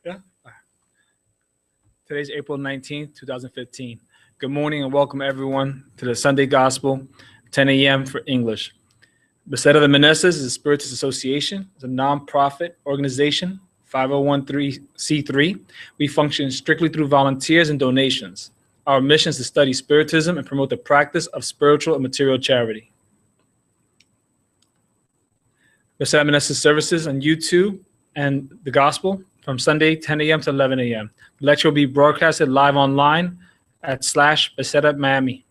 Yeah. Today's April 19th, 2015. Good morning and welcome everyone to the Sunday Gospel, 10 a.m. for English. Beseda de Meneses is a Spiritist Association. It's a nonprofit organization, 501c3. We function strictly through volunteers and donations. Our mission is to study Spiritism and promote the practice of spiritual and material charity. Beseda de Meneses services on YouTube and the Gospel from Sunday, 10 a.m. to 11 a.m. The lecture will be broadcasted live online at /Beseda Miami.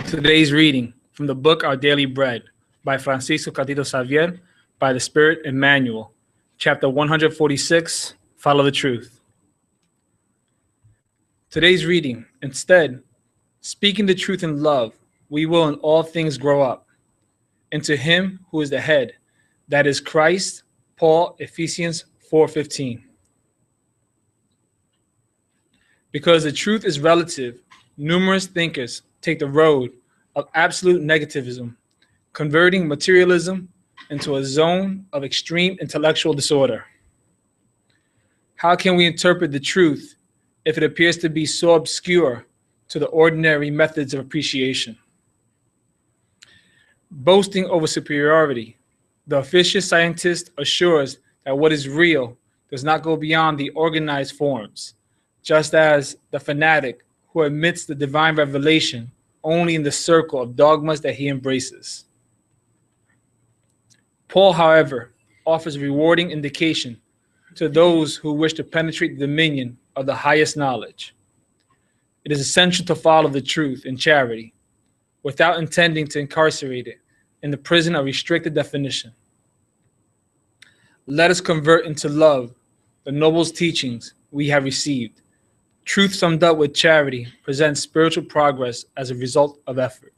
Today's reading from the book Our Daily Bread by Francisco Catito Xavier by the Spirit Emmanuel, chapter 146, Follow the Truth. Today's reading, instead, speaking the truth in love, we will in all things grow up into him who is the head, that is Christ, Paul, Ephesians 4:15. Because the truth is relative, numerous thinkers take the road of absolute negativism, converting materialism into a zone of extreme intellectual disorder. How can we interpret the truth if it appears to be so obscure to the ordinary methods of appreciation? Boasting over superiority, the officious scientist assures that what is real does not go beyond the organized forms, just as the fanatic who admits the divine revelation only in the circle of dogmas that he embraces. Paul, however, offers a rewarding indication to those who wish to penetrate the dominion of the highest knowledge. It is essential to follow the truth in charity without intending to incarcerate it in the prison of restricted definition. Let us convert into love the noble teachings we have received. Truth summed up with charity presents spiritual progress as a result of effort.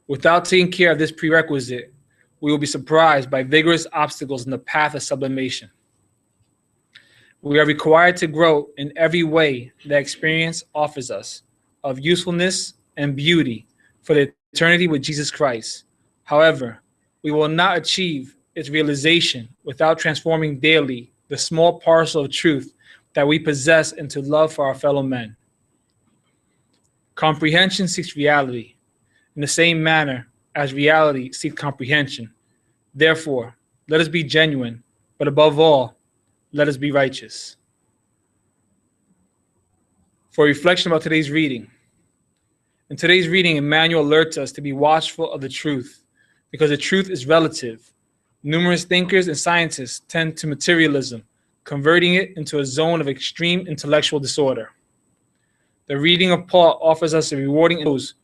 Without taking care of this prerequisite, we will be surprised by vigorous obstacles in the path of sublimation. We are required to grow in every way that experience offers us of usefulness and beauty for the eternity with Jesus Christ. However, we will not achieve its realization without transforming daily the small parcel of truth that we possess into love for our fellow men. Comprehension seeks reality in the same manner as reality seeks comprehension. Therefore, let us be genuine, but above all, let us be righteous. For reflection about today's reading. In today's reading, Emmanuel alerts us to be watchful of the truth, because the truth is relative. Numerous thinkers and scientists tend to materialism, converting it into a zone of extreme intellectual disorder. The reading of Paul offers us a rewarding those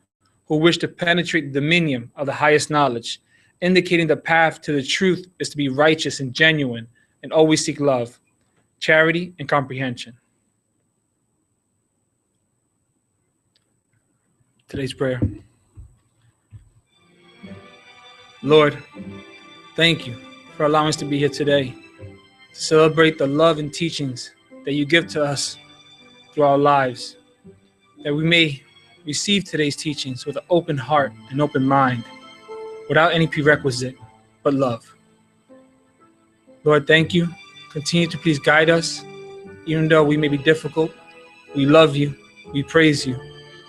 who wish to penetrate the dominion of the highest knowledge, indicating the path to the truth is to be righteous and genuine and always seek love, charity, and comprehension. Today's prayer. Lord, thank you for allowing us to be here today to celebrate the love and teachings that you give to us through our lives, that we may receive today's teachings with an open heart and open mind, without any prerequisite but love. Lord, thank you. Continue to please guide us, even though we may be difficult. We love you. We praise you.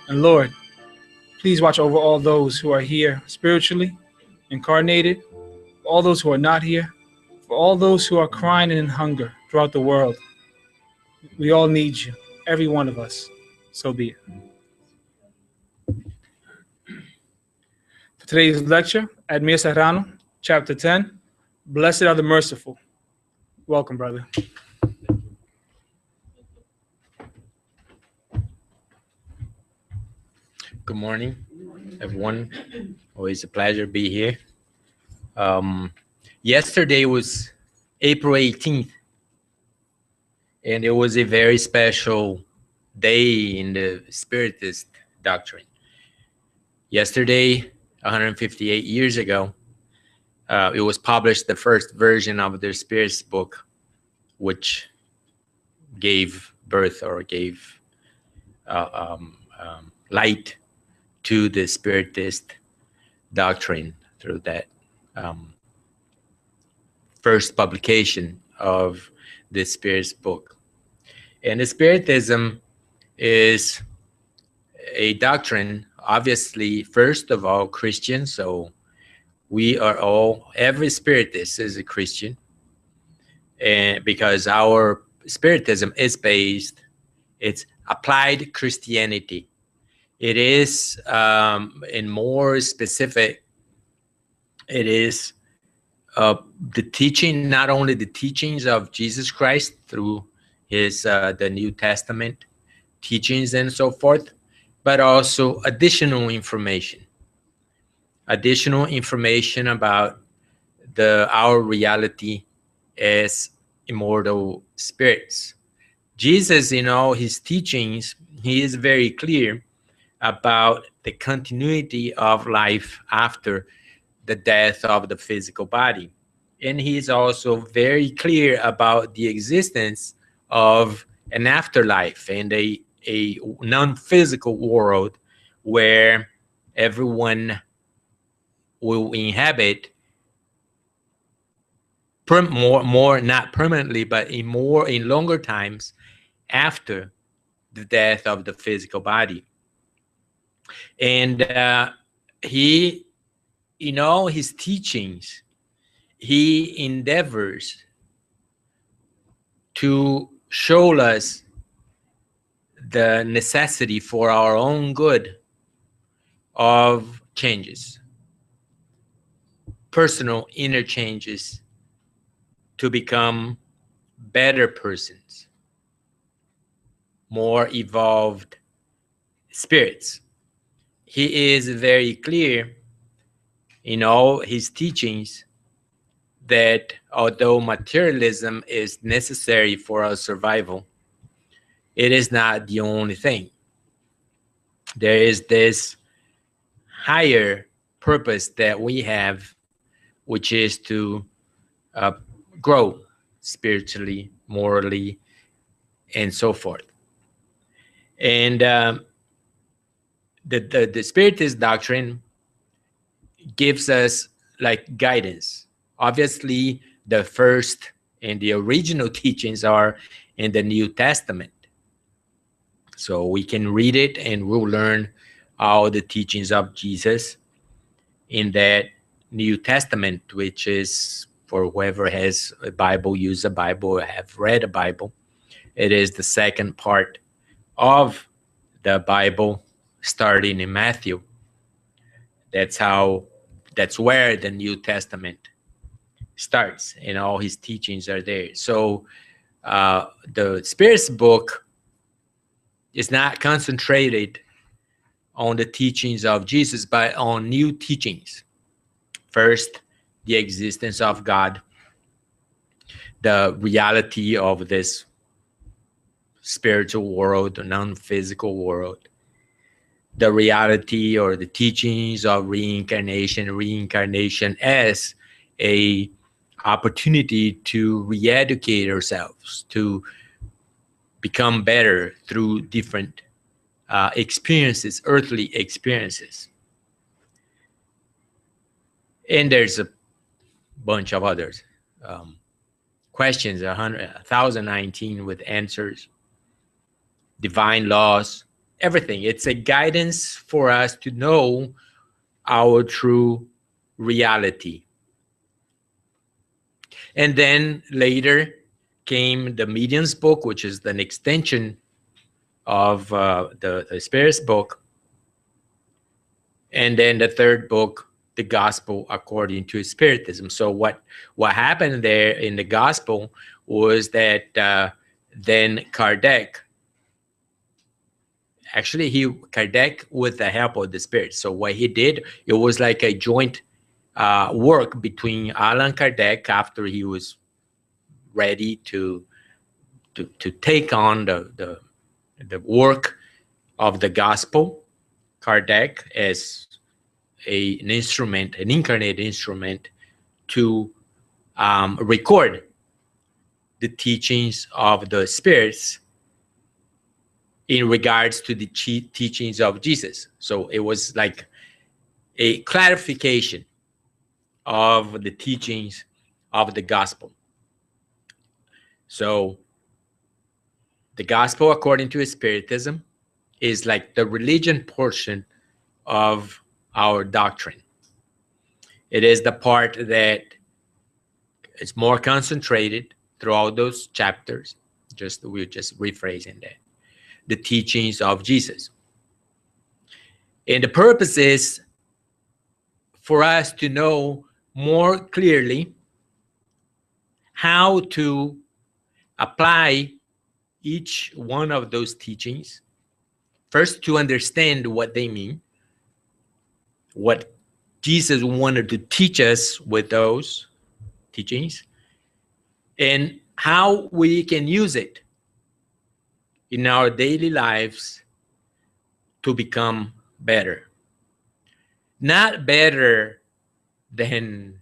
And Lord, please watch over all those who are here spiritually, incarnated, all those who are not here, for all those who are crying and in hunger throughout the world. We all need you, every one of us. So be it. For today's lecture, Admir Serrano, chapter 10, Blessed are the Merciful. Welcome, brother. Good morning, everyone. Always a pleasure to be here. Yesterday was April 18th, and it was a very special day in the Spiritist doctrine. Yesterday, 158 years ago, it was published the first version of the Spiritist book, which gave birth or gave light to the Spiritist doctrine through that first publication of the Spirit's book. And the Spiritism is a doctrine, obviously, first of all, Christian. So we are all, every Spiritist is a Christian. And because our Spiritism is based, it's applied Christianity. It is, in more specific, it is the teaching, not only the teachings of Jesus Christ through his the New Testament teachings and so forth, but also additional information about our reality as immortal spirits. Jesus, in all his teachings, he is very clear about the continuity of life after the death of the physical body. And he is also very clear about the existence of an afterlife and a non-physical world where everyone will inhabit more not permanently, but in longer times after the death of the physical body. And he, in all his teachings, he endeavors to show us the necessity for our own good of changes, personal inner changes, to become better persons, more evolved spirits. He is very clear in all his teachings that although materialism is necessary for our survival, it is not the only thing. There is this higher purpose that we have, which is to grow spiritually, morally, and so forth. And the Spiritist doctrine gives us like guidance. Obviously, the first and the original teachings are in the New Testament. So we can read it and we'll learn all the teachings of Jesus in that New Testament, which is for whoever has a Bible, use a Bible, or have read a Bible. It is the second part of the Bible, starting in Matthew. That's where the New Testament starts, and all his teachings are there. So the Spirit's book is not concentrated on the teachings of Jesus, but on new teachings. First, the existence of God, the reality of this spiritual world, non-physical world, the reality or the teachings of reincarnation as a opportunity to re-educate ourselves, to become better through different experiences, earthly experiences. And there's a bunch of others. Questions, 1,019 with answers, divine laws, everything. It's a guidance for us to know our true reality. And then later came the Medium's book, which is an extension of the Spirit's book. And then the third book, the Gospel according to Spiritism. So what happened there in the Gospel was that then Kardec with the help of the Spirit. So what he did, it was like a joint work between Allan Kardec, after he was ready to take on the work of the Gospel. Kardec as an instrument, an incarnate instrument, to record the teachings of the spirits in regards to the teachings of Jesus. So it was like a clarification of the teachings of the gospel. So the gospel, according to Spiritism, is like the religion portion of our doctrine. It is the part that is more concentrated throughout those chapters. We're just rephrasing that. The teachings of Jesus. And the purpose is for us to know more clearly how to apply each one of those teachings. First, to understand what they mean, what Jesus wanted to teach us with those teachings, and how we can use it in our daily lives to become better. Not better than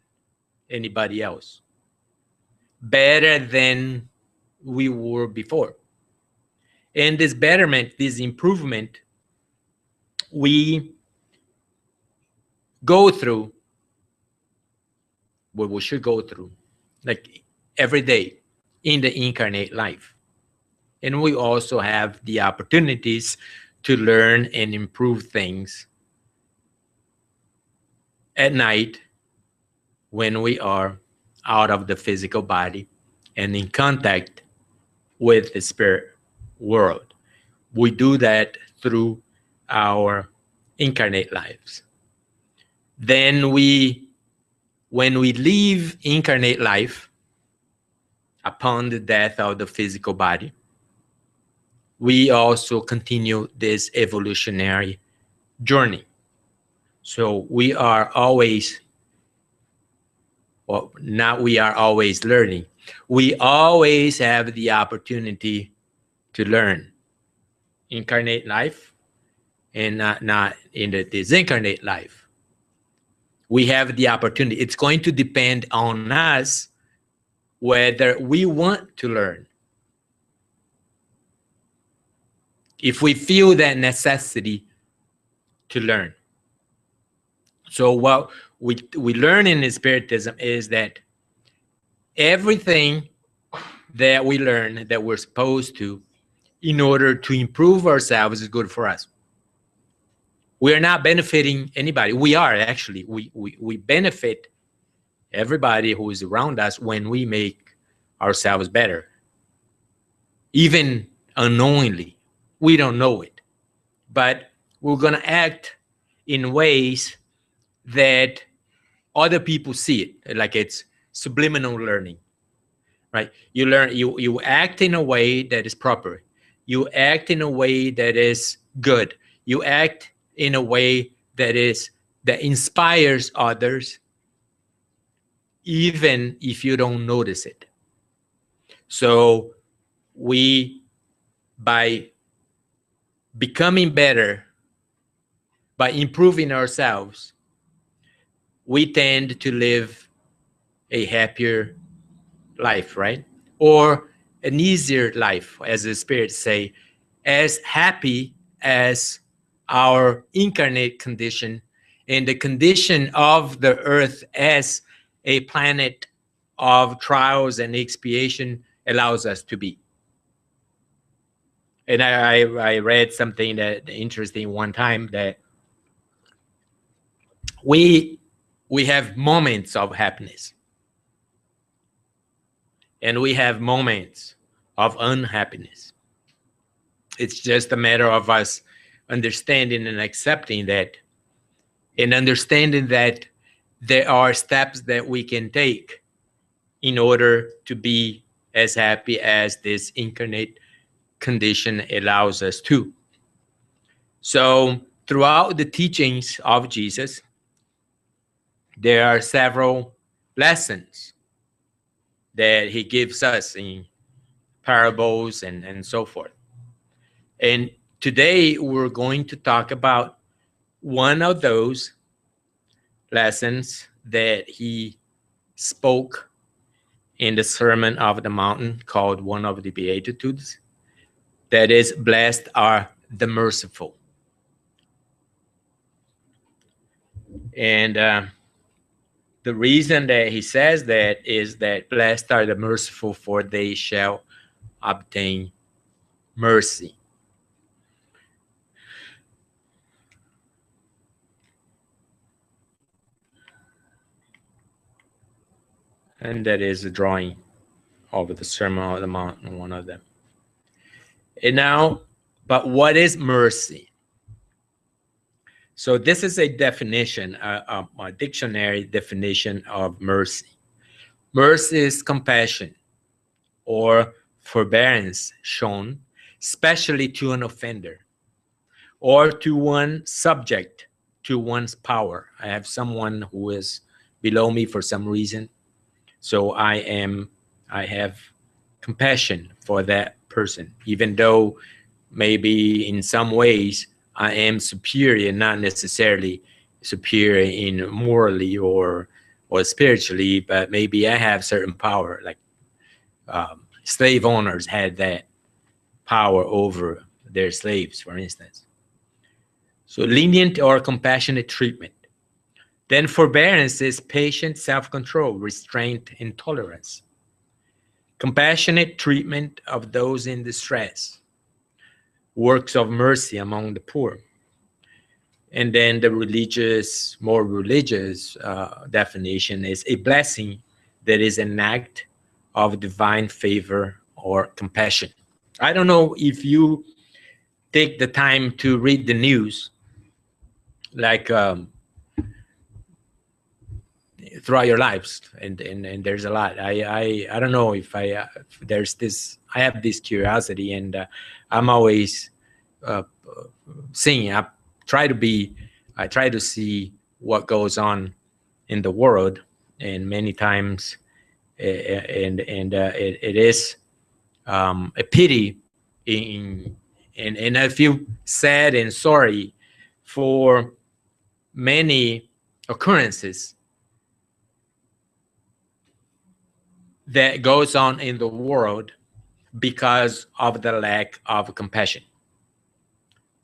anybody else, better than we were before. And this betterment, this improvement, we go through what we should go through, like every day in the incarnate life. And we also have the opportunities to learn and improve things at night when we are out of the physical body and in contact with the spirit world. We do that through our incarnate lives. Then when we leave incarnate life upon the death of the physical body, we also continue this evolutionary journey. So we are always, well, not we are always learning. We always have the opportunity to learn. Incarnate life and not in the disincarnate life. We have the opportunity. It's going to depend on us whether we want to learn. If we feel that necessity to learn. So what we learn in Spiritism is that everything that we learn that we're supposed to in order to improve ourselves is good for us. We are not benefiting anybody. We are actually. We benefit everybody who is around us when we make ourselves better. Even unknowingly, we don't know it. But we're going to act in ways that other people see it, like it's subliminal learning, right? You learn, you act in a way that is proper. You act in a way that is good. You act in a way that inspires others, even if you don't notice it. So by becoming better, by improving ourselves, we tend to live a happier life, right? Or an easier life, as the spirits say, as happy as our incarnate condition and the condition of the earth as a planet of trials and expiation allows us to be. And I read something that interesting one time, that we have moments of happiness and we have moments of unhappiness. It's just a matter of us understanding and accepting that, and understanding that there are steps that we can take in order to be as happy as this incarnate condition allows us to. So throughout the teachings of Jesus, there are several lessons that he gives us in parables and so forth. And today we're going to talk about one of those lessons that he spoke in the Sermon of the Mountain, called one of the Beatitudes, that is, blessed are the merciful. And The reason that he says that is that blessed are the merciful, for they shall obtain mercy. And that is a drawing of the Sermon on the Mount, one of them. And now, but what is mercy? So this is a definition, a dictionary definition of mercy. Mercy is compassion or forbearance shown, especially to an offender or to one subject to one's power. I have someone who is below me for some reason, so I have compassion for that person, even though maybe in some ways I am superior, not necessarily superior in morally or spiritually, but maybe I have certain power, like slave owners had that power over their slaves, for instance. So lenient or compassionate treatment. Then forbearance is patient self-control, restraint, and tolerance. Compassionate treatment of those in distress. Works of mercy among the poor. And then the more religious definition is a blessing that is an act of divine favor or compassion. I don't know if you take the time to read the news, like throughout your lives, and there's a lot. I don't know if there's this. I have this curiosity, and I'm always seeing. I try to see what goes on in the world, and many times, it is a pity, and I feel sad and sorry for many occurrences that goes on in the world because of the lack of compassion.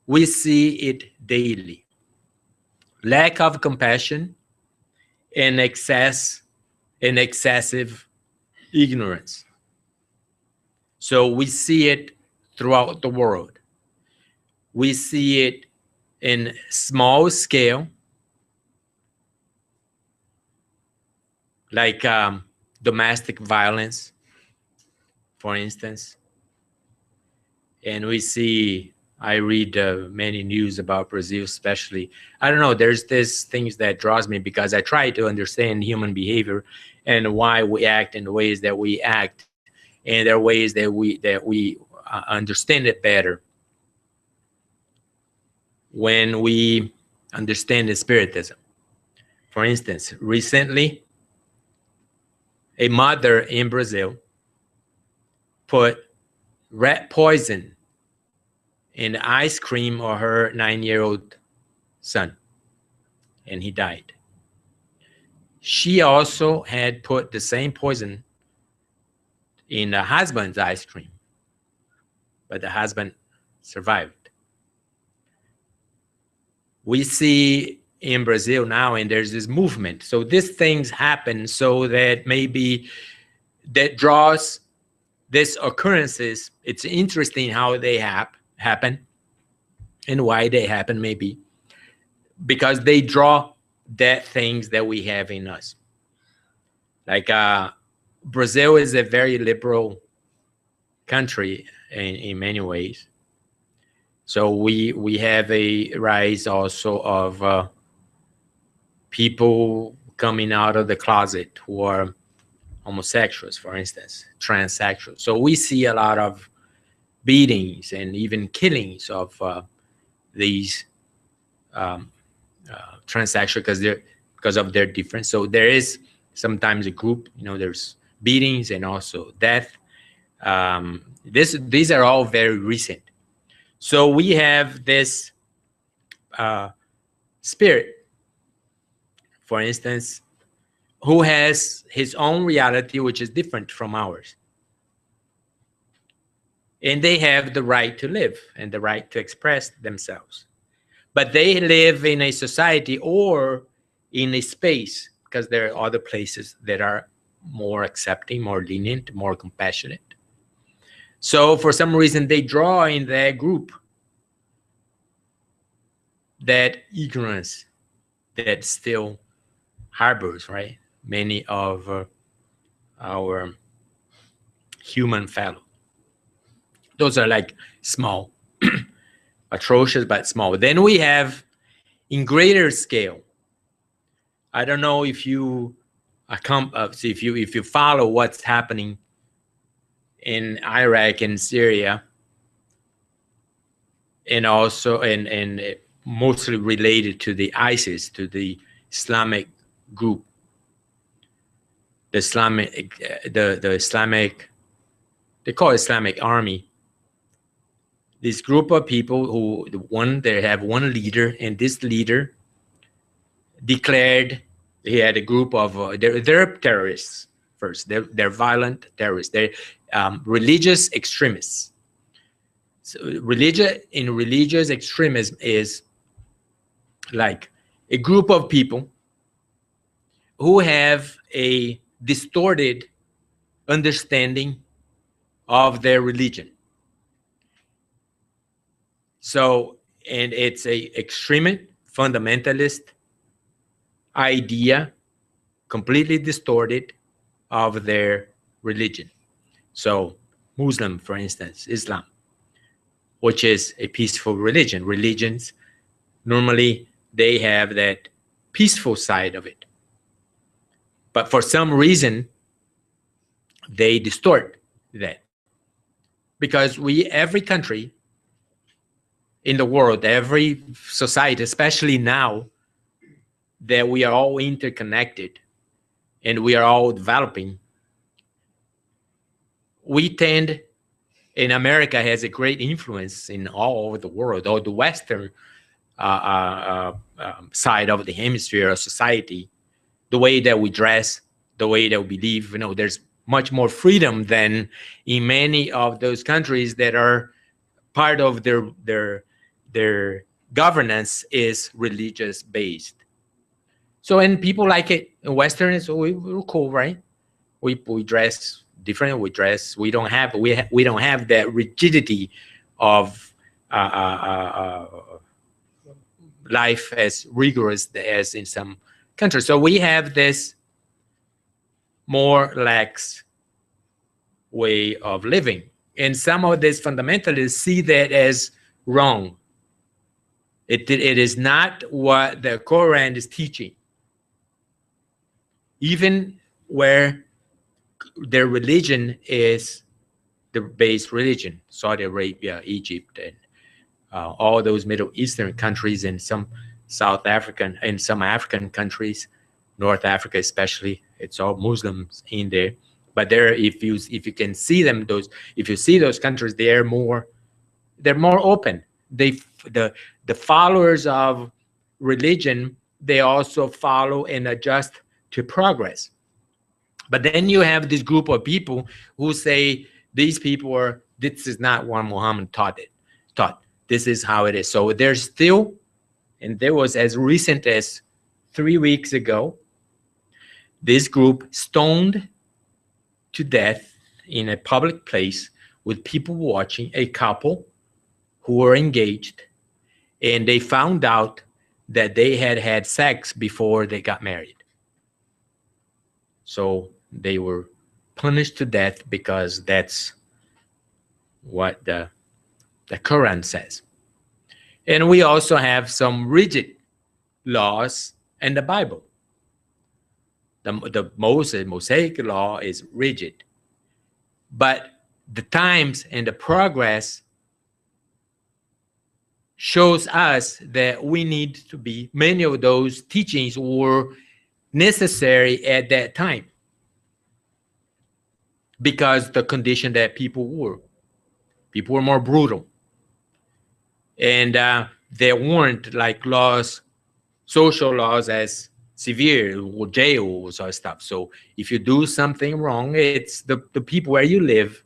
We see it daily. Lack of compassion and excessive ignorance. So we see it throughout the world. We see it in small scale, like domestic violence, for instance. And I read many news about Brazil, especially. I don't know, there's this things that draws me because I try to understand human behavior and why we act in the ways that we act. And there are ways that we understand it better when we understand the Spiritism. For instance, recently, a mother in Brazil put rat poison in the ice cream of her 9-year-old son, and he died. She also had put the same poison in the husband's ice cream, but the husband survived. We see in Brazil now, and there's this movement. So these things happen so that maybe that draws these occurrences. It's interesting how they happen and why they happen, maybe because they draw that things that we have in us. Like Brazil is a very liberal country in many ways. So we have a rise also of people coming out of the closet who are homosexuals, for instance, transsexuals. So we see a lot of beatings and even killings of these transsexuals because of their difference. So there is sometimes a group, there's beatings and also death. These are all very recent. So we have this spirit, for instance, who has his own reality, which is different from ours. And they have the right to live and the right to express themselves. But they live in a society or in a space because there are other places that are more accepting, more lenient, more compassionate. So for some reason, they draw in that group that ignorance that still harbors, right, many of our human fellow. Those are like small, atrocious, but small. Then we have in greater scale. I don't know if you if you follow what's happening in Iraq and Syria, and also and mostly related to the ISIS, to the Islamic group, the Islamic, they call it Islamic Army. This group of people who they have one leader, and this leader declared he had a group of they're terrorists first. They're violent terrorists. They're religious extremists. So religious extremism is like a group of people who have a distorted understanding of their religion. So, and it's a extremist, fundamentalist idea, completely distorted of their religion. So Muslim, for instance, Islam, which is a peaceful religion. Religions, normally they have that peaceful side of it. But for some reason, they distort that. Because every country in the world, every society, especially now that we are all interconnected and we are all developing, we tend, and America has a great influence in all over the world, or the Western side of the hemisphere of society, the way that we dress, the way that we believe, there's much more freedom than in many of those countries that are part of their governance is religious based. So, and people like it. Westerners, we're cool, right? We dress different. We don't have that rigidity of life as rigorous as in some countries. So we have this more lax way of living, and some of these fundamentalists see that as wrong. It is not what the Quran is teaching. Even where their religion is the base religion, Saudi Arabia, Egypt, and all those Middle Eastern countries, and some South African and some African countries, North Africa especially, it's all Muslims in there. But there, if you can see them, if you see those countries, they're more open. The followers of religion, they also follow and adjust to progress. But then you have this group of people who say this is not what Muhammad taught. This is how it is. So there's still, and there was as recent as 3 weeks ago, this group stoned to death in a public place with people watching, a couple who were engaged, and they found out that they had sex before they got married. So they were punished to death because that's what the Quran says. And we also have some rigid laws in the Bible. The Mosaic law is rigid, but the times and the progress shows us that we need to be, many of those teachings were necessary at that time because the condition that people were more brutal, and there weren't like social laws as severe or jails or stuff. So if you do something wrong, it's the people where you live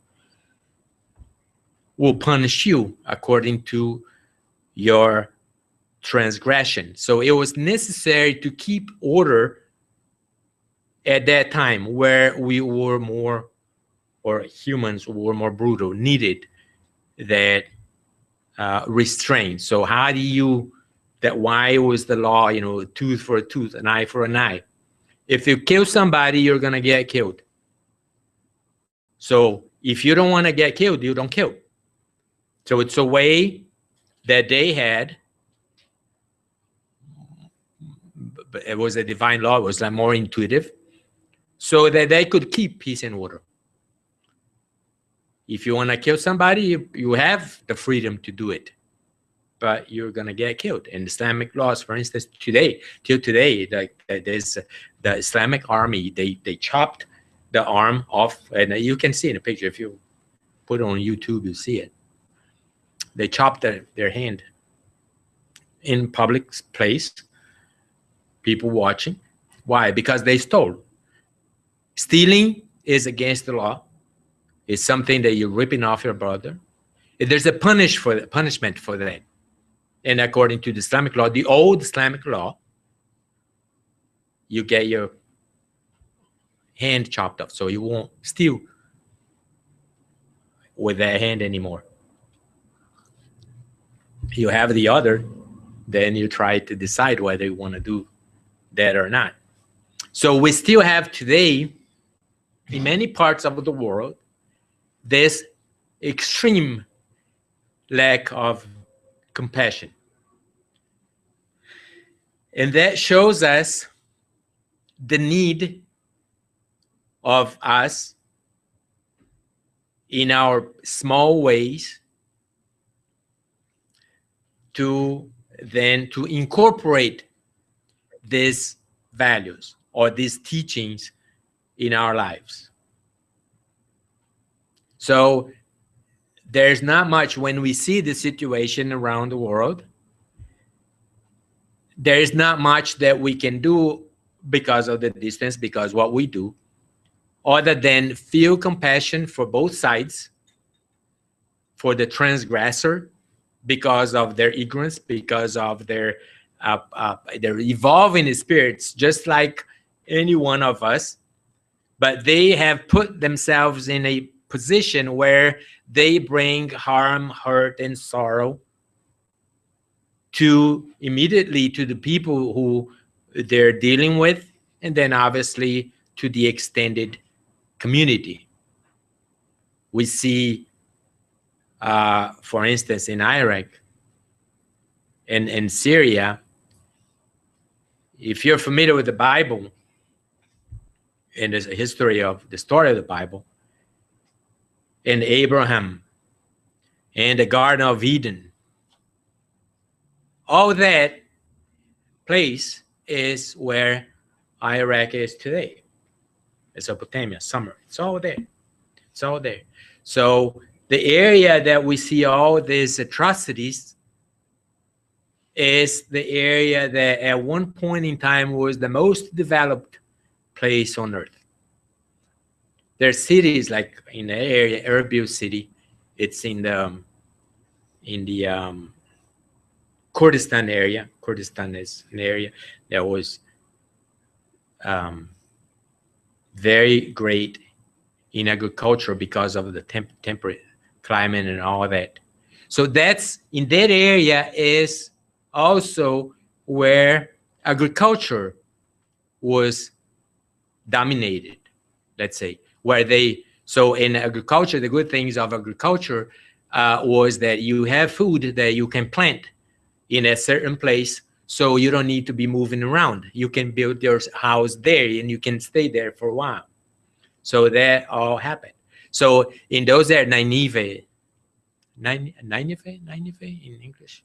will punish you according to your transgression. So it was necessary to keep order at that time where we were more, or humans were more brutal, needed that restraint. So how do you, that why was the law, you know, tooth for a tooth, an eye for an eye? If you kill somebody, you're going to get killed. So if you don't want to get killed, you don't kill. So it's a way that they had, but it was a divine law, it was like more intuitive, so that they could keep peace and order. If you want to kill somebody, you have the freedom to do it, but you're going to get killed. In Islamic laws, for instance, till today, there's the Islamic army, they chopped the arm off, and you can see in the picture, if you put it on YouTube, you'll see it. They chopped their hand in public place, people watching. Why? Because they stole. Stealing is against the law. It's something that you're ripping off your brother. There's a punishment for that. And according to the Islamic law, the old Islamic law, you get your hand chopped off, so you won't steal with that hand anymore. You have the other, then you try to decide whether you want to do that or not. So we still have today, in many parts of the world, this extreme lack of compassion. And that shows us the need of us, in our small ways, to incorporate these values or these teachings in our lives. So there's not much, when we see the situation around the world, there is not much that we can do because of the distance, because what we do, other than feel compassion for both sides, for the transgressor, because of their ignorance, because of their evolving spirits, just like any one of us, but they have put themselves in a position where they bring harm, hurt, and sorrow immediately to the people who they're dealing with, and then obviously to the extended community. We see, for instance, in Iraq and in Syria, if you're familiar with the Bible and there's a history of the story of the Bible, and Abraham and the Garden of Eden, all that place is where Iraq is today. Mesopotamia, Sumer, it's all there. It's all there. So the area that we see all these atrocities is the area that at one point in time was the most developed place on earth. There are cities like in the area, Erbil city, it's in the Kurdistan area. Kurdistan is an area that was very great in agriculture because of the temperate climate and all that. So that's, in that area is also where agriculture was dominated, let's say, so in agriculture, the good things of agriculture was that you have food that you can plant in a certain place, so you don't need to be moving around. You can build your house there and you can stay there for a while. So that all happened. So in those there, Nineveh in English,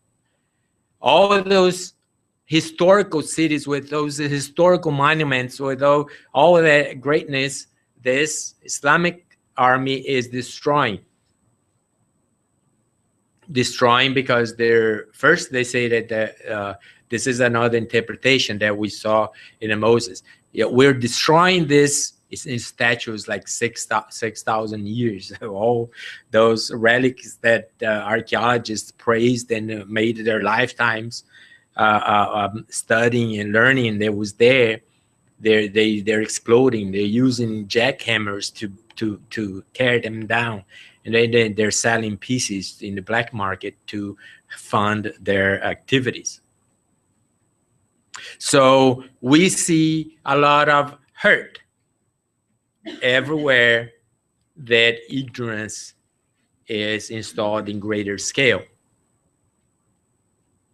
all of those historical cities with those historical monuments, with all of that greatness, this Islamic army is destroying because they say that this is another interpretation that we saw in Moses. Yeah, we're destroying this in statues like 6,000 years, all those relics that archaeologists praised and made their lifetimes studying and learning that was there. they're exploding. They're using jackhammers to tear them down, and then they're selling pieces in the black market to fund their activities. So we see a lot of hurt everywhere that ignorance is installed in greater scale.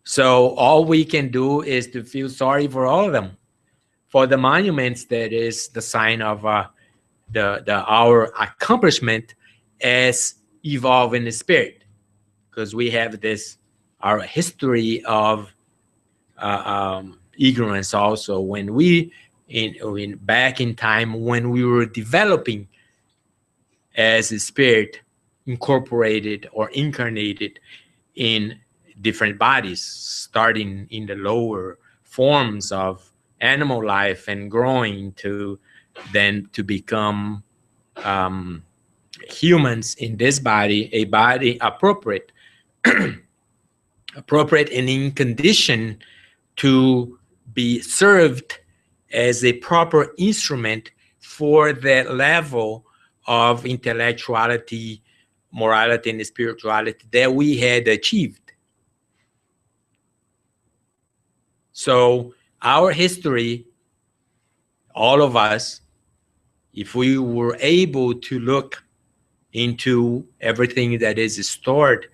So all we can do is to feel sorry for all of them. For the monuments, that is the sign of our accomplishment as evolving the spirit, because we have this our history of ignorance also when we in back in time when we were developing as a spirit incorporated or incarnated in different bodies, starting in the lower forms of animal life and growing to then to become humans in this body, a body appropriate and in condition to be served as a proper instrument for that level of intellectuality, morality, and spirituality that we had achieved. So our history, all of us, if we were able to look into everything that is stored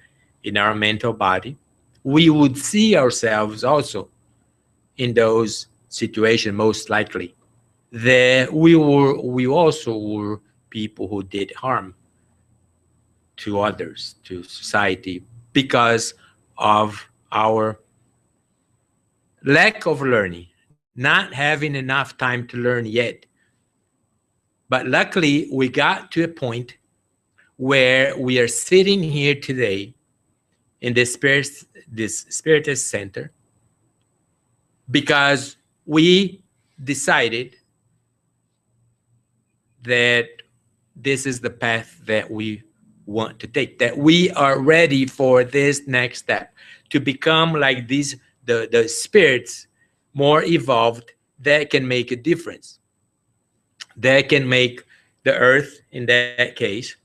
in our mental body, we would see ourselves also in those situations, most likely. That we also were people who did harm to others, to society, because of our lack of learning, not having enough time to learn yet. But luckily, we got to a point where we are sitting here today in this Spiritist Center because we decided that this is the path that we want to take, that we are ready for this next step to become like these the spirits more evolved that can make a difference, that can make the earth, in that case,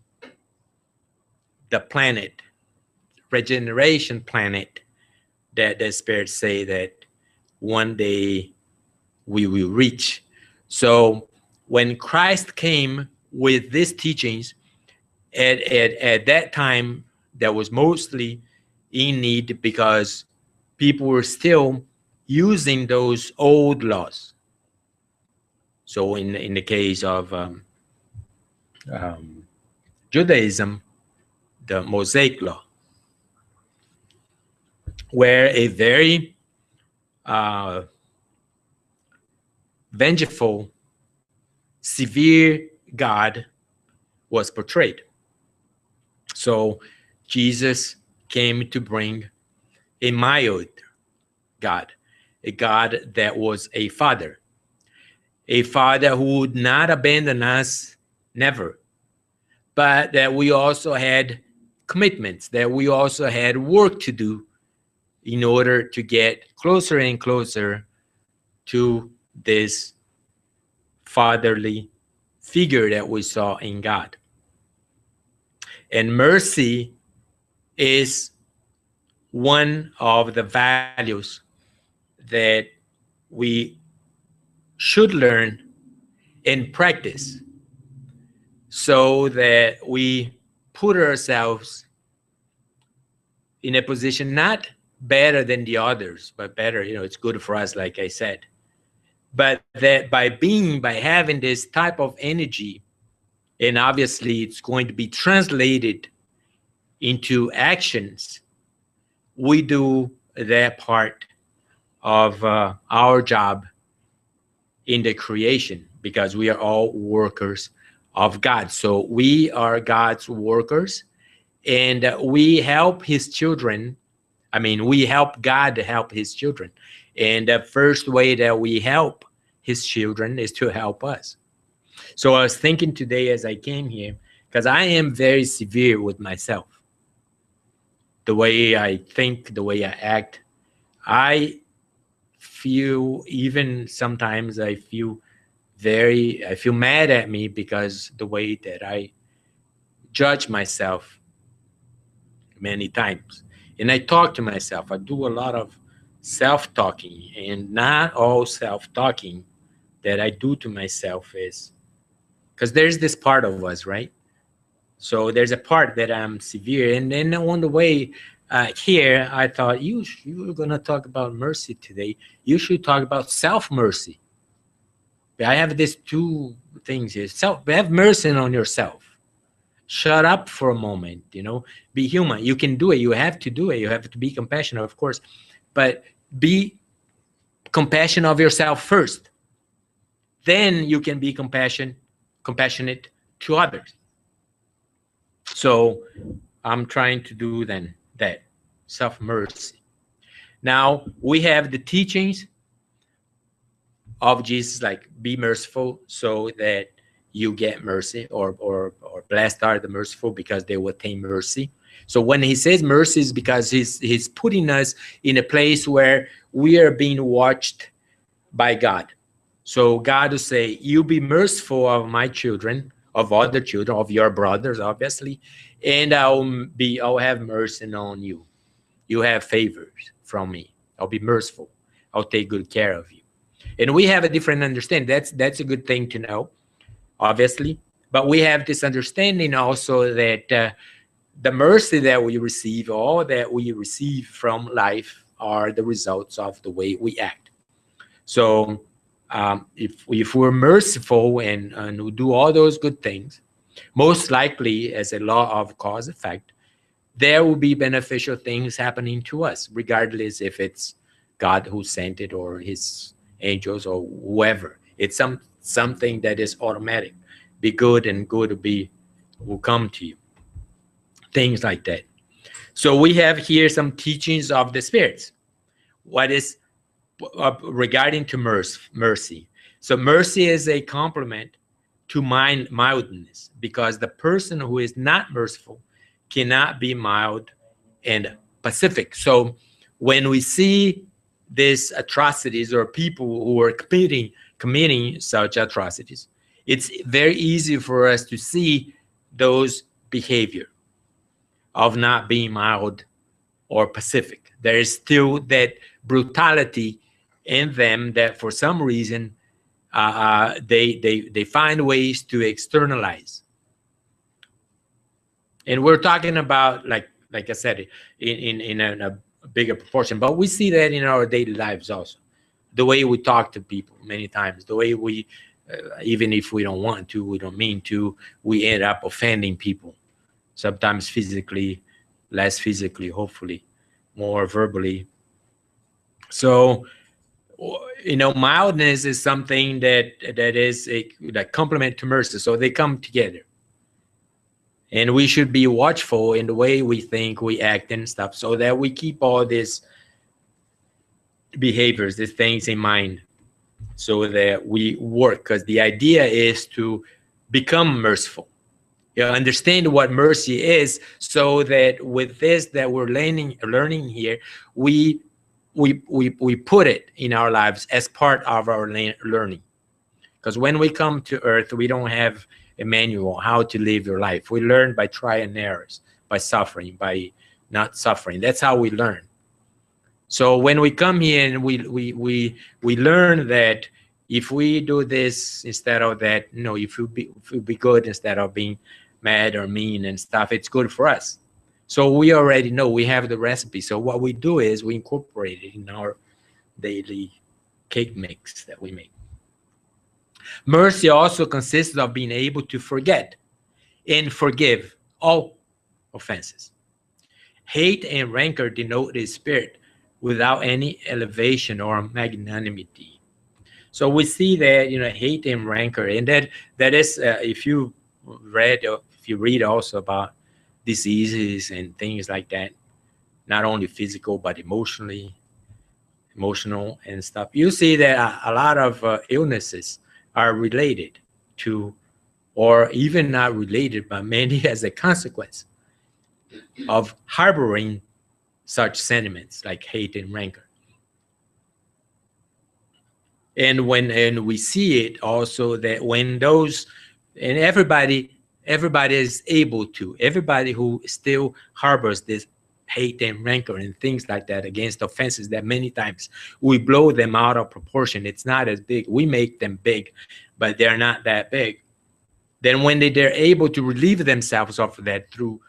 the planet, regeneration planet, that the spirits say that one day we will reach. So when Christ came with these teachings, at that time, that was mostly in need because people were still using those old laws. So in the case of Judaism, the Mosaic law, where a very vengeful, severe God was portrayed. So Jesus came to bring a mild God, a God that was a father who would not abandon us, never, but that we also had commitments, that we also had work to do in order to get closer and closer to this fatherly figure that we saw in God. And mercy is one of the values that we should learn and practice so that we put ourselves in a position not better than the others, but better, it's good for us, like I said. But that by having this type of energy, and obviously it's going to be translated into actions, we do that part of our job in the creation, because we are all workers of God. So we are God's workers, and we help his children. I mean, we help God to help his children. And the first way that we help his children is to help us. So I was thinking today as I came here, because I am very severe with myself. The way I think, the way I act, I feel, even sometimes I feel I feel mad at me because the way that I judge myself many times. And I talk to myself. I do a lot of self-talking, and not all self-talking that I do to myself is because there's this part of us, right? So there's a part that I'm severe, and then on the way here, I thought you were gonna talk about mercy today. You should talk about self-mercy. I have these two things here. Have mercy on yourself. Shut up for a moment, be human. You can do it. You have to do it. You have to be compassionate, of course, but be compassionate of yourself first. Then you can be compassionate to others. So I'm trying to do then that self-mercy. Now we have the teachings of Jesus, like be merciful so that you get mercy, or blessed are the merciful because they will attain mercy. So when he says mercy, is because he's putting us in a place where we are being watched by God. So God will say, you be merciful of my children, of other children, of your brothers, obviously, and I'll have mercy on you. You have favors from me. I'll be merciful. I'll take good care of you. And we have a different understanding. That's a good thing to know, obviously. But we have this understanding also that the mercy that we receive, all that we receive from life, are the results of the way we act. So if we're merciful and we do all those good things, most likely, as a law of cause effect, there will be beneficial things happening to us, regardless if it's God who sent it or his angels or whoever. It's something that is automatic. Be good, and good will come to you. Things like that. So we have here some teachings of the spirits. What is regarding to mercy? So mercy is a complement to mildness, because the person who is not merciful cannot be mild and pacific. So when we see these atrocities or people who are committing such atrocities, it's very easy for us to see those behavior of not being mild or pacific. There is still that brutality in them that for some reason they find ways to externalize. And we're talking about, like I said, in a bigger proportion, but we see that in our daily lives also. The way we talk to people many times, the way we, even if we don't want to, we don't mean to, we end up offending people. Sometimes physically, less physically, hopefully, more verbally. So, mildness is something that is a complement to mercy. So they come together. And we should be watchful in the way we think, we act and stuff, so that we keep all these behaviors, these things in mind, so that we work. Because the idea is to become merciful. Understand what mercy is, so that with this that we're learning here, we put it in our lives as part of our learning. Because when we come to earth, we don't have a manual how to live your life. We learn by try and errors, by suffering, by not suffering. That's how we learn. So when we come here and we learn that if we do this instead of that, if we be good instead of being mad or mean and stuff, it's good for us. So we already know, we have the recipe. So what we do is we incorporate it in our daily cake mix that we make. Mercy also consists of being able to forget and forgive all offenses. Hate and rancor denote a spirit without any elevation or magnanimity. So we see that, hate and rancor, and that is, if you read also about diseases and things like that, not only physical but emotional and stuff, you see that a lot of illnesses are related to, or even not related, but mainly as a consequence of harboring such sentiments like hate and rancor. And we see it also that when those, and everybody is able to, everybody who still harbors this hate and rancor and things like that against offenses that many times we blow them out of proportion. It's not as big. We make them big, but they're not that big. Then when they're able to relieve themselves of that through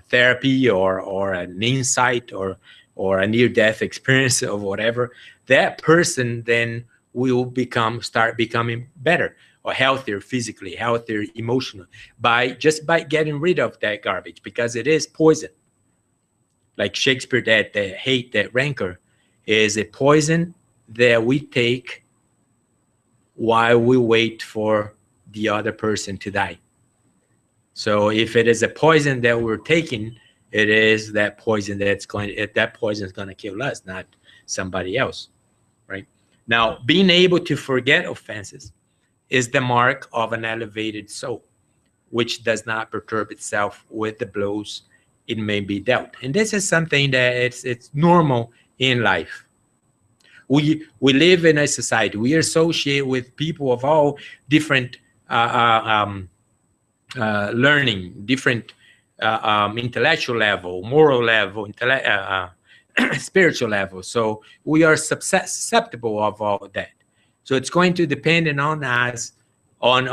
therapy or an insight or a near-death experience or whatever, that person then will start becoming better or healthier physically, healthier emotionally, by getting rid of that garbage, because it is poison. Like Shakespeare, that the hate, that rancor, is a poison that we take while we wait for the other person to die. So if it is a poison that we're taking, it is that poison that poison is going to kill us, not somebody else, right? Now, being able to forget offenses is the mark of an elevated soul, which does not perturb itself with the blows it may be dealt. And this is something that it's normal in life. We live in a society. We associate with people of all different learning, different intellectual level, moral level, spiritual level. So we are susceptible of all that. So it's going to depend on us, on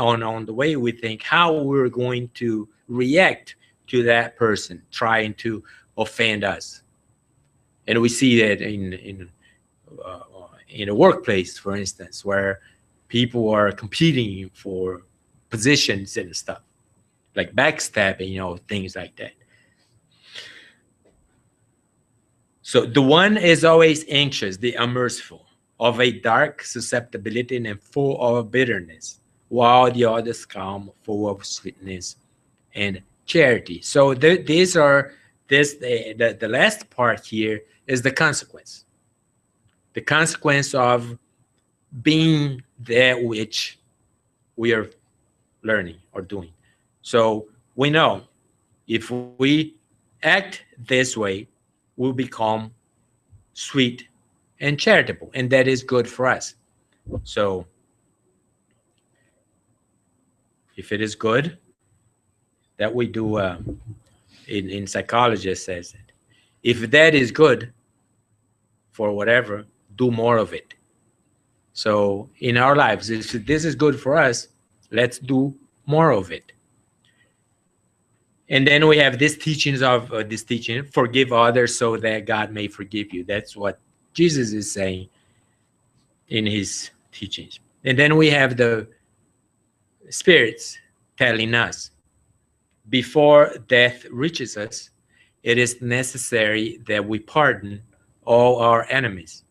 the way we think, how we're going to react to that person trying to offend us. And we see that in a workplace, for instance, where people are competing for positions and stuff, like backstabbing, things like that. So the one is always anxious, the unmerciful, of a dark susceptibility and full of bitterness, while the other is calm, full of sweetness and charity. So these are the last part here is the consequence. The consequence of being that which we are learning or doing. So we know if we act this way, we'll become sweet and charitable, and that is good for us. So if it is good that we do, in psychology says it, if that is good for whatever, do more of it. So in our lives, if this is good for us, let's do more of it. And then we have this teaching, forgive others so that God may forgive you. That's what Jesus is saying in his teachings. And then we have the spirits telling us, before death reaches us, it is necessary that we pardon all our enemies,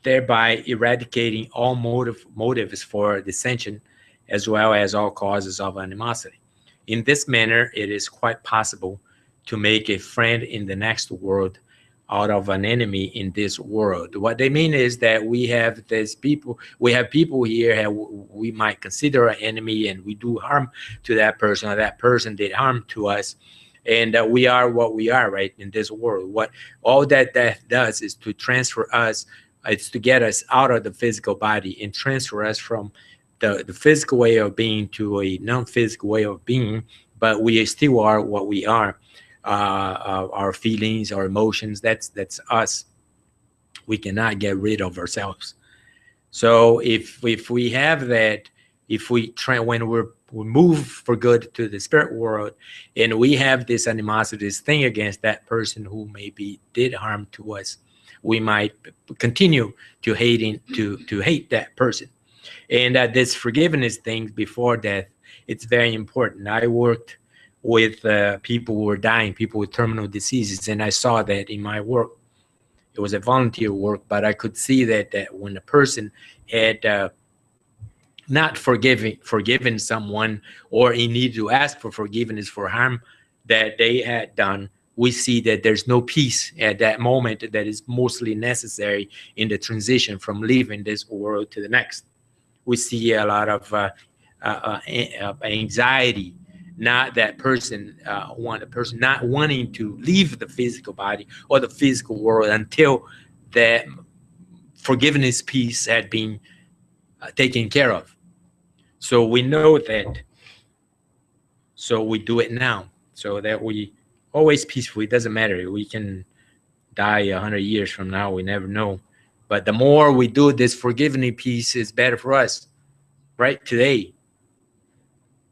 thereby eradicating all motives for dissension, as well as all causes of animosity. In this manner, it is quite possible to make a friend in the next world out of an enemy in this world. What they mean is that we have people here who we might consider an enemy, and we do harm to that person, or that person did harm to us, and we are what we are, right, in this world. What all that does is to transfer us, it's to get us out of the physical body and transfer us from the physical way of being to a non-physical way of being, but we still are what we are. Our feelings, our emotions, that's us. We cannot get rid of ourselves. So if we have that, if we when we move for good to the spirit world, and we have this animosity, this thing against that person who maybe did harm to us, we might continue to hate that person. And this forgiveness thing before death, it's very important. I worked with people who were dying, people with terminal diseases, and I saw that in my work. It was a volunteer work, but I could see that when a person had not forgiven someone, or he needed to ask for forgiveness for harm that they had done, we see that there's no peace at that moment that is mostly necessary in the transition from leaving this world to the next. We see a lot of anxiety, not that person, not wanting to leave the physical body or the physical world until that forgiveness piece had been taken care of. So we know that. So we do it now, so that we always peaceful. It doesn't matter. We can die 100 years from now. We never know. But the more we do this forgiving piece, is better for us right today.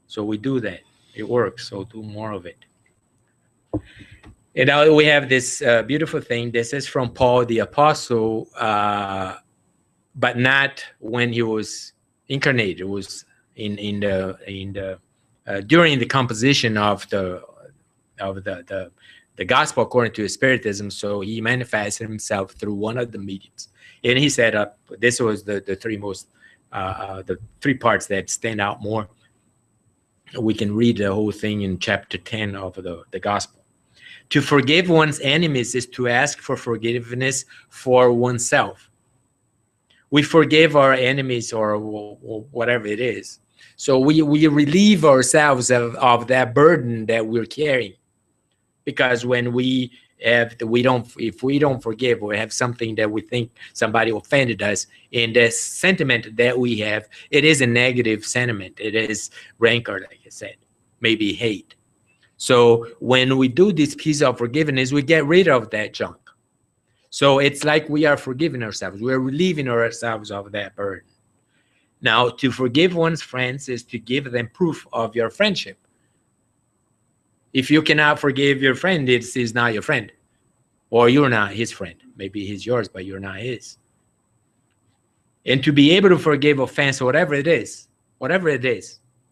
So we do that. It works. So do more of it. And now we have this beautiful thing. This is from Paul the Apostle, but not when he was incarnated. It was in the during the composition of the gospel according to Spiritism. So he manifested himself through one of the mediums, and he said, this was the three parts that stand out more. We can read the whole thing in chapter 10 of the gospel. To forgive one's enemies is to ask for forgiveness for oneself. We forgive our enemies or whatever it is. So we relieve ourselves of that burden that we're carrying. Because when if we don't forgive or have something that we think somebody offended us, in the sentiment that we have, it is a negative sentiment. It is rancor, like I said, maybe hate. So when we do this piece of forgiveness, we get rid of that junk. So it's like we are forgiving ourselves. We're relieving ourselves of that burden. Now, to forgive one's friends is to give them proof of your friendship. If you cannot forgive your friend, he's not your friend. Or you're not his friend. Maybe he's yours, but you're not his. And to be able to forgive offense, whatever it is,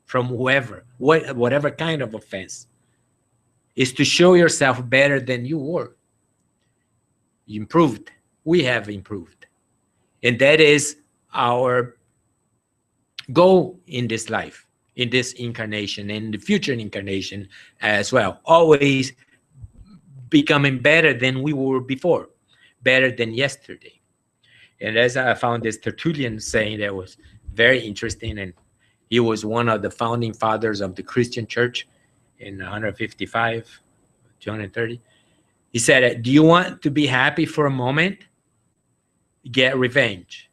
from whoever, whatever kind of offense, is to show yourself better than you were. You improved. We have improved. And that is our goal in this life, in this incarnation, and the future incarnation as well. Always becoming better than we were before, better than yesterday. And as I found this Tertullian saying that was very interesting, and he was one of the founding fathers of the Christian church in 155, 230. He said, do you want to be happy for a moment? Get revenge.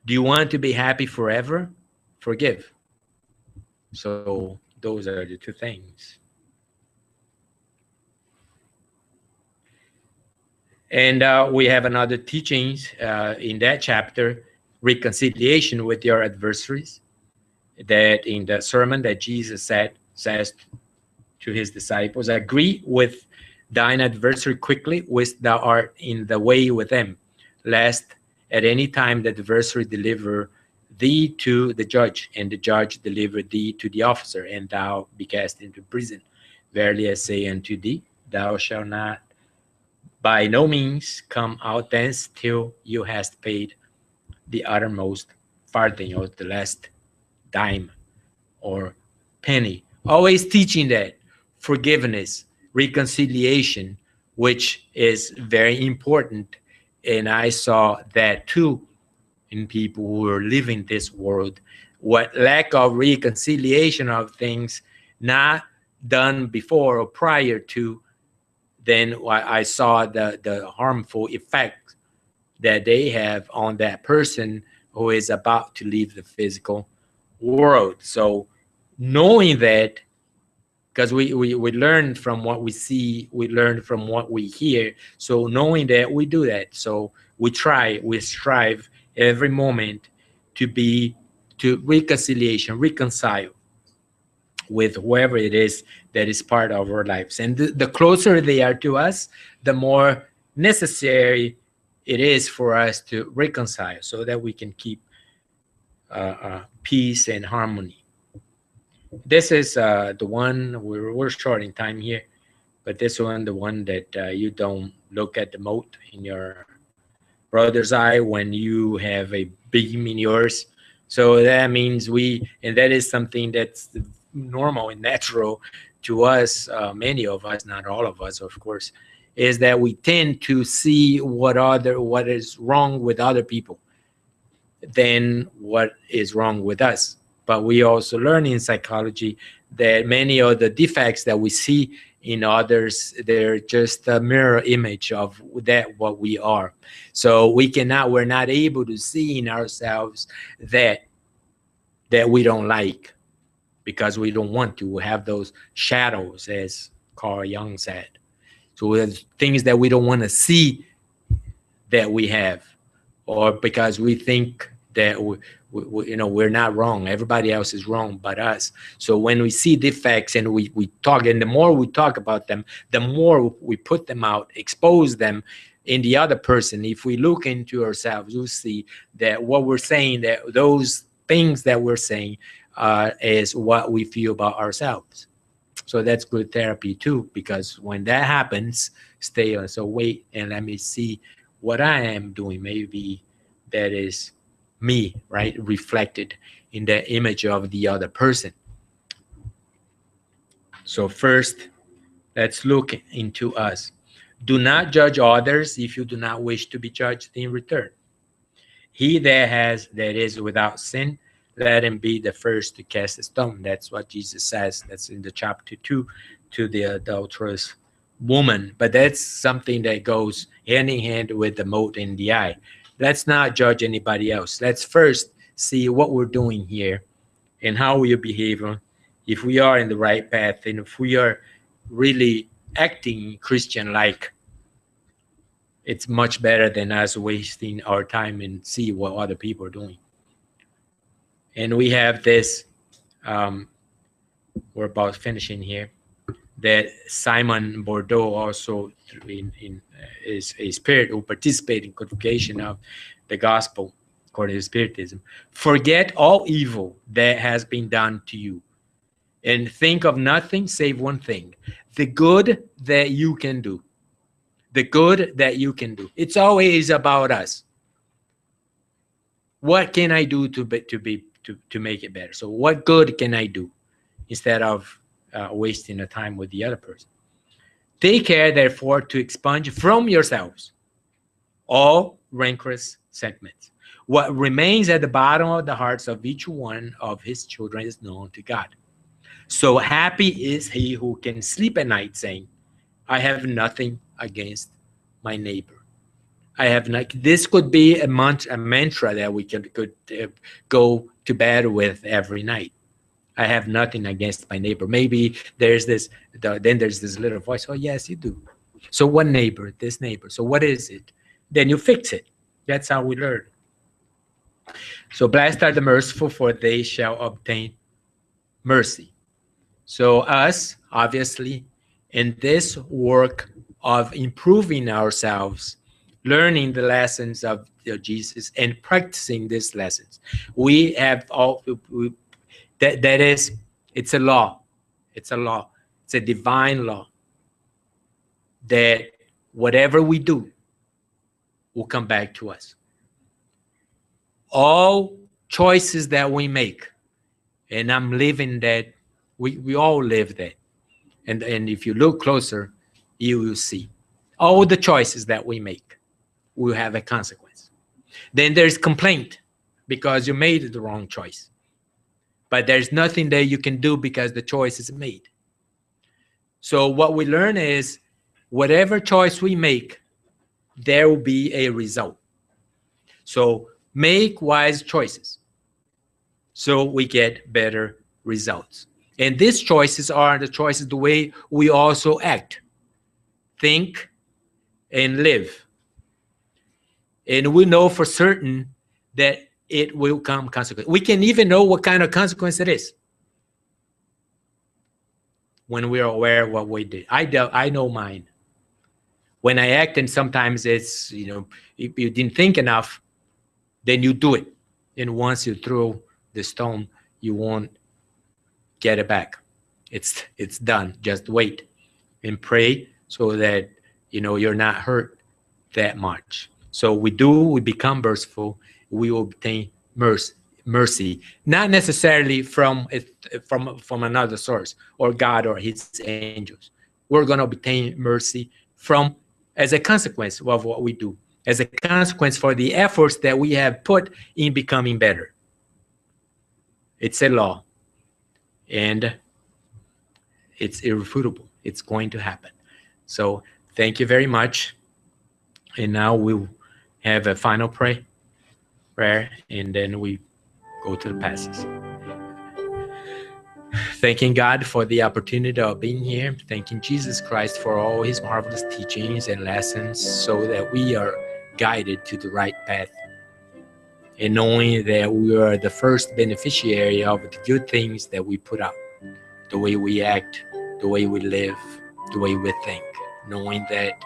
Do you want to be happy forever? Forgive. So those are the two things. And we have another teachings in that chapter, reconciliation with your adversaries, that in the sermon that Jesus says to his disciples, agree with thine adversary quickly, whilst thou art in the way with them, lest at any time the adversary deliver thee to the judge, and the judge deliver thee to the officer, and thou be cast into prison. Verily I say unto thee, thou shalt not by no means come out thence till you hast paid the uttermost farthing, or the last dime or penny. Always teaching that forgiveness, reconciliation, which is very important. And I saw that too in people who are living this world, what lack of reconciliation of things not done before or prior to, then I saw the harmful effect that they have on that person who is about to leave the physical world. So knowing that, because we learn from what we see, we learn from what we hear. So knowing that, we do that. So we strive every moment to reconcile with whoever it is that is part of our lives. And the closer they are to us, the more necessary it is for us to reconcile, so that we can keep peace and harmony. This is the one, we're short in time here, but this one, the one that you don't look at the mote in your brother's eye when you have a beam in yours. So that means and that is something that's normal and natural to us, many of us, not all of us, of course, is that we tend to see what is wrong with other people than what is wrong with us. But we also learn in psychology that many of the defects that we see in others, they're just a mirror image of that what we are. So we're not able to see in ourselves that we don't like, because we don't want to have those shadows, as Carl Jung said. So there's things that we don't want to see that we have, or because we think that we're not wrong, everybody else is wrong but us. So when we see defects and we talk, and the more we talk about them, the more we put them out, expose them in the other person. If we look into ourselves, we'll see that what we're saying, that those things that we're saying is what we feel about ourselves. So that's good therapy too, because when that happens, stay on. So wait and let me see what I am doing. Maybe that is me, right? Reflected in the image of the other person. So first, let's look into us. Do not judge others if you do not wish to be judged in return. He that is without sin, let him be the first to cast a stone. That's what Jesus says. That's in the chapter 2 to the adulterous woman. But that's something that goes hand in hand with the mote in the eye. Let's not judge anybody else. Let's first see what we're doing here and how we are behaving, if we are in the right path, and if we are really acting Christian-like. It's much better than us wasting our time and see what other people are doing. And we have this, we're about finishing here, that Simon Bordeaux also is a spirit who participated in codification of the gospel according to Spiritism. Forget all evil that has been done to you, and think of nothing save one thing: the good that you can do. The good that you can do. It's always about us. What can I do to make it better? So what good can I do, instead of wasting the time with the other person? Take care, therefore, to expunge from yourselves all rancorous sentiments. What remains at the bottom of the hearts of each one of his children is known to God. So happy is he who can sleep at night, saying, I have nothing against my neighbor. I have not. This could be a mantra that we could go to bed with every night. I have nothing against my neighbor. Maybe there's this, then there's this little voice. Oh, yes, you do. So what neighbor? This neighbor. So what is it? Then you fix it. That's how we learn. So blessed are the merciful, for they shall obtain mercy. So us, obviously, in this work of improving ourselves, learning the lessons of Jesus and practicing these lessons, we have all, that is, it's a law. It's a law. It's a divine law that whatever we do will come back to us. All choices that we make, and I'm living that, we all live that. And if you look closer, you will see all the choices that we make will have a consequence. Then there's complaint because you made the wrong choice. But there's nothing that you can do because the choice is made. So what we learn is whatever choice we make, there will be a result. So make wise choices so we get better results. And these choices are the choices, the way we also act, think, and live. And we know for certain that it will come consequence. We can even know what kind of consequence it is when we are aware of what we did. I know mine. When I act, and sometimes it's, if you didn't think enough, then you do it. And once you throw the stone, you won't get it back. It's done. Just wait and pray so that you're not hurt that much. So we become merciful, we will obtain mercy, not necessarily from another source or God or his angels. We're going to obtain mercy as a consequence of what we do, as a consequence for the efforts that we have put in becoming better. It's a law, and it's irrefutable. It's going to happen. So thank you very much. And now we'll have a final prayer, and then we go to the passages. Thanking God for the opportunity of being here. Thanking Jesus Christ for all his marvelous teachings and lessons so that we are guided to the right path. And knowing that we are the first beneficiary of the good things that we put out, the way we act, the way we live, the way we think. Knowing that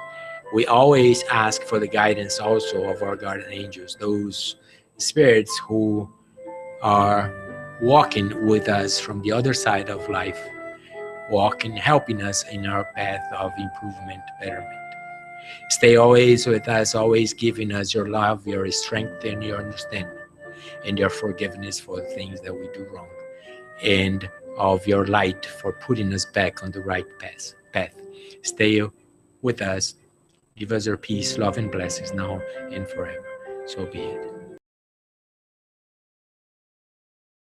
we always ask for the guidance also of our guardian angels, those spirits who are walking with us from the other side of life, walking, helping us in our path of improvement, betterment. Stay always with us, always giving us your love, your strength, and your understanding, and your forgiveness for the things that we do wrong, and of your light for putting us back on the right path. Stay with us. Give us your peace, love, and blessings now and forever. So be it.